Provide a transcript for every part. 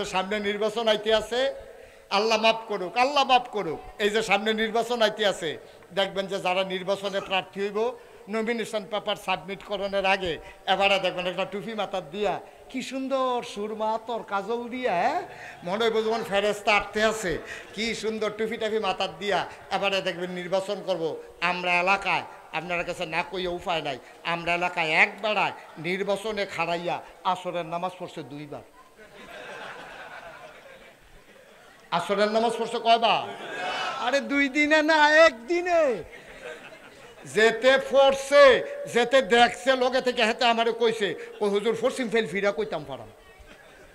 যে সামনে নির্বাচন আইতে আছে, আল্লাহ মাফ করুক, আল্লাহ মাফ করুক। এই যে সামনে নির্বাচন আইতে আছে, দেখবেন যে যারা নির্বাচনে প্রার্থী হইব নমিনেশন পেপার সাবমিট করানোর আগে এবারে দেখবেন একটা টুপি মাথার দিয়া কি সুন্দর সুরমা তোর কাজল দিয়া, মনে হইব যেমন ফেরেস্তা আটতে আছে, কি সুন্দর টুপি টাফি মাথার দিয়া এবারে দেখবেন নির্বাচন করব। আমরা এলাকায় আপনার কাছে না কইয়া উপায় নাই, আমরা এলাকায় এক বেড়ায় নির্বাচনে খাড়াইয়া আসরের নামাজ পড়ছে 2 বার। আসরের নামাজ পড়ছে কয়বার? আরে 2 দিনে না, 1 দিনে। যেতে পড়ছে, যেতে দেখছে লোকে থেকে হেতে আমারে কইছে, ও হুজুর ফরসিম ফেল ফিরা কইতাম পারাম।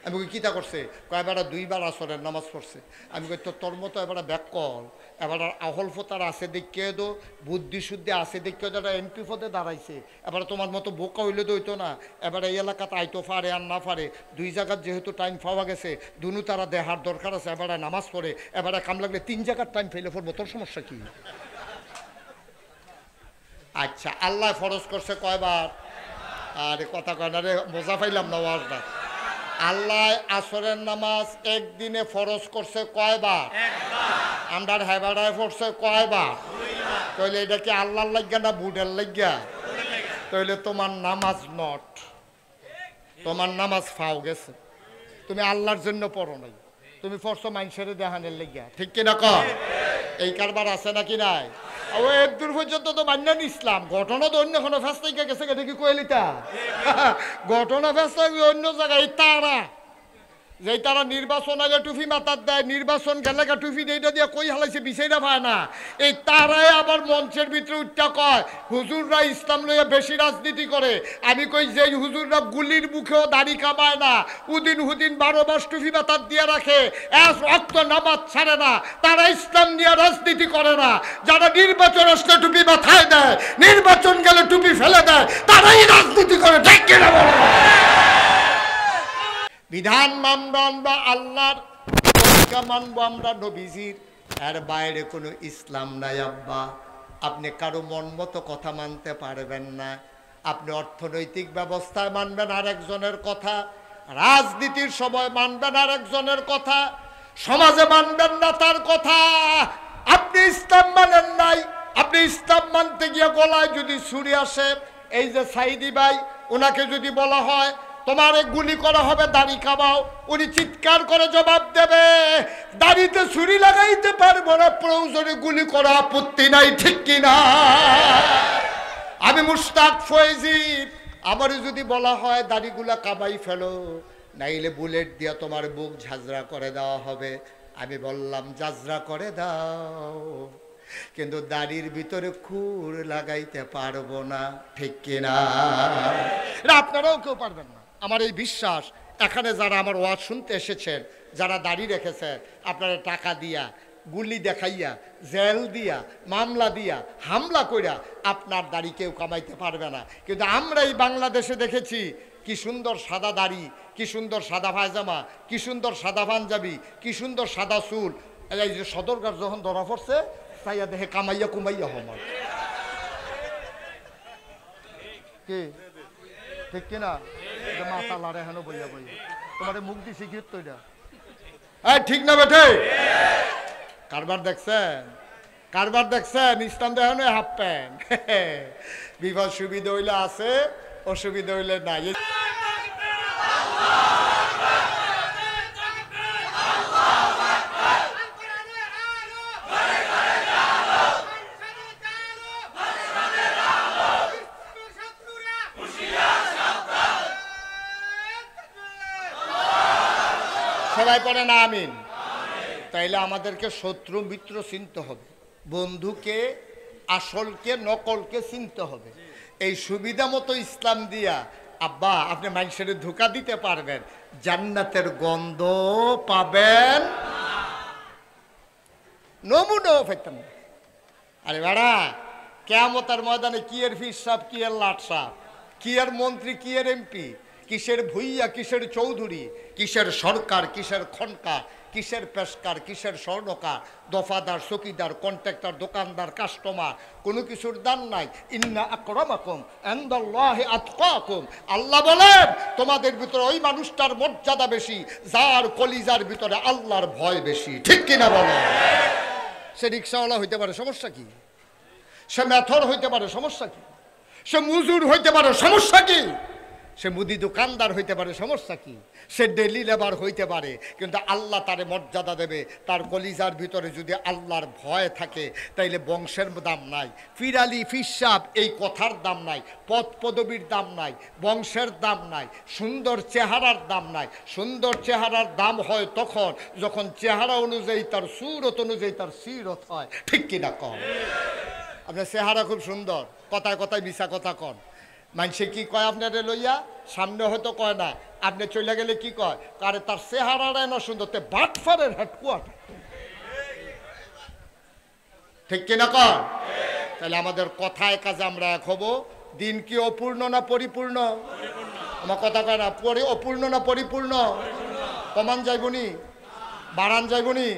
আমি কই কিতা করছে? কয়বার 2 বার আসরের নামাজ পড়ছে। আমি কই তোর মতো এবার ব্যাকল, এবার আহল ফোতার আছে দেখিয়ে দো, বুদ্ধি শুদ্ধি আছে দেখিয়ে যারা এমপি পদে দাঁড়াইছে, এবার তোমার মতো বোকা হইলে তো হইতো না। এবার এই এলাকাতে আইতো পারে আর না পারে, 2 জায়গার যেহেতু টাইম পাওয়া গেছে, দুনু তারা দেহার দরকার আছে, এবারে নামাজ পড়ে, এবারে কাম লাগলে 3 জায়গার টাইম ফেলে পড়বো, তোর সমস্যা কি? আচ্ছা, আল্লাহ ফরজ করছে কয়বার? আরে কথা কয় না রে, মজা পাইলাম না ওয়াজটা। আল্লাহ আসরের নামাজ একদিনে ফরজ করছে কয়বার? আমরা হেবাড়ায় পড়ছে কয়বার? তাহলে এটা কি আল্লাহর লাগিয়া না বুডের লাগিয়া? তাহলে তোমার নামাজ নট, তোমার নামাজ ফাও গেছে। তুমি আল্লাহর জন্য পড়ো নাই, তুমি পড়ছো মানুষের দেহানের লাগিয়া, ঠিক কিনা কর? এই কারবার আছে নাকি নাই? ও একদূর পর্যন্ত তো মান্যান ইসলাম, ঘটনা তো অন্য কোনো ফেস্তাইকা গেছে, এটা কি কইলিতা? ঘটনা ফেস্তা অন্য জায়গায়। তারা যেই তারা নির্বাচন আগে টুপি মাথার দেয়, নির্বাচন গেলে টুপি এইটা দিয়ে কই হালাইছে বিষয়টা পায় না। এই তারাই আবার মঞ্চের ভিতরে উঠটা কয় হুজুররা ইসলাম লইয়া বেশি রাজনীতি করে। আমি কই যে হুজুররা গুলির মুখেও দাড়ি কামায় না, উদিন হুদিন 12 মাস টুপি মাথার দিয়ে রাখে, এক রক্ত নামাজ ছাড়ে না, তারা ইসলাম নিয়ে রাজনীতি করে না। যারা নির্বাচন আসলে টুপি মাথায় দেয়, নির্বাচন গেলে টুপি ফেলে দেয়, তারাই রাজনীতি করে, ঠিক কিনা বলো? বিধান মানবো আমরা আল্লাহর, তরিকা মানবো আমরা নবীজির, এর বাইরে কোনো ইসলাম নাই আব্বা। আপনি কারো মন মতো কথা মানতে পারবেন না। আপনি অর্থনৈতিক ব্যবস্থায় মানবেন আরেকজনের কথা, রাজনীতির সময় মানবেন আরেকজনের কথা, সমাজে মানবেন না তার কথা। আপনি ইসলাম মানেন নাই, আপনি ইসলাম মানতে গিয়ে গলায় যদি ছুরি আসে, এই যে সাইদি ভাই, ওনাকে যদি বলা হয় তোমারে গুলি করা হবে, দাড়ি কামাও, উনি চিৎকার করে জবাব দেবে দাড়িতে ছুরি লাগাইতে পারবো না, প্রয়োজনে গুলি করা আপত্তি নাই, ঠিক কিনা? আমি মুশতাক ফয়েজি, আমারে যদি বলা হয় দাড়িগুলা কামাই ফেলো, নাইলে বুলেট দিয়া তোমার বুক ঝাঁঝরা করে দেওয়া হবে, আমি বললাম ঝাঁঝরা করে দাও, কিন্তু দাড়ির ভিতরে খুর লাগাইতে পারবো না, ঠিক কিনা? আপনারাও কেউ পারবেন না, আমার এই বিশ্বাস। এখানে যারা আমার ওয়াজ শুনতে এসেছেন, যারা দাড়ি রেখেছেন, আপনারা টাকা দিয়া, গুলি দেখাইয়া, জেল দিয়া, মামলা দিয়া, হামলা কইরা আপনার দাড়ি কেউ কামাইতে পারবে না। কিন্তু আমরা এই বাংলাদেশে দেখেছি কি সুন্দর সাদা দাড়ি, কি সুন্দর সাদা পায়জামা, কি সুন্দর সাদা পাঞ্জাবি, কি সুন্দর সাদা চুল। এই যে সদরকার যখন ধরা পড়ছে, তাইয়া দেখে কামাইয়া কুমাইয়া হমার, কি ঠিক কিনা? মাথা লাড়ে হেন বইয়া বইয়া তোমার মুখ দিছি কি তো এটা ঠিক না বেঠে? কারবার দেখছেন, কারবার দেখছেন? ইসলাম দেখেন হাফ প্যান্ট। বিবাহ সুবিধা হইলে আছে, অসুবিধা হইলে নাই। সবাই পড়ে না আমিন? তাইলে আমাদেরকে শত্রু মিত্র চিনতে হবে, বন্ধুকে আসলকে নকলকে চিনতে হবে। এই সুবিধা মতো ইসলাম দিয়া আব্বা আপনি মানুষের ধোঁকা দিতে পারবেন, জান্নাতের গন্ধ পাবেন, নমুনাও পেতেন। আরে বেড়া, কিয়ামতের ময়দানে কি এর ফিস সাপ, কি এর লাট সাপ, কি এর মন্ত্রী, কি এর এমপি, কিসের ভুইয়া, কিসের চৌধুরী, কিসের সরকার, কিসের খনকা, কিসের পেশকার, কিসের স্বর্ণকার, দফাদার, চকিদার, কন্ট্রাক্টর, দোকানদার, কাস্টমার, কোনো কিছুর দাম নাই। ইন্না আকরামাকুম ইনদাল্লাহি আতকাকুম, আল্লাহ বলেন তোমাদের ভিতরে ওই মানুষটার মর্যাদা বেশি যার কলিজার ভিতরে আল্লাহর ভয় বেশি। ঠিক কিনা বলো? সে রিক্সাওয়ালা হইতে পারে, সমস্যা কি? সে মেথর হইতে পারে, সমস্যা কি? সে মজুর হইতে পারে, সমস্যা কি? সে মুদি দোকানদার হইতে পারে, সমস্যা কি? সে ডেলি লেবার হইতে পারে, কিন্তু আল্লাহ তারে মর্যাদা দেবে। তার কলিজার ভিতরে যদি আল্লাহর ভয় থাকে তাইলে বংশের দাম নাই, ফিরালি ফিসাব এই কথার দাম নাই, পদ পদবীর দাম নাই, বংশের দাম নাই, সুন্দর চেহারার দাম নাই। সুন্দর চেহারার দাম হয় তখন যখন চেহারা অনুযায়ী তার সুরত অনুযায়ী তার সিরত হয়। ঠিক কিনা কন? আপনার চেহারা খুব সুন্দর, কথায় কথায় মিশা কথা কন। মানুষে কি কয় আপনারে লইয়া? সামনে হয়তো কয় না, আপনি চলে গেলে কি কয়? কারে তার চেহারাটাই না সুন্দর, তে বাটফারের হেডকোয়ার্টার। ঠিক কিনা কন? তাহলে আমাদের কথায় কাজে আমরা এক হব। দিন কি অপূর্ণ না পরিপূর্ণ? আমার কথা কয় না, অপূর্ণ না পরিপূর্ণ? কমান যাইবনি, বাড়ান যাইবনি?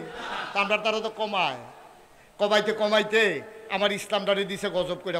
আমরা তারা তো কমায়, কমাইতে কমাইতে আমার ইসলামটারে দিছে গজব করে।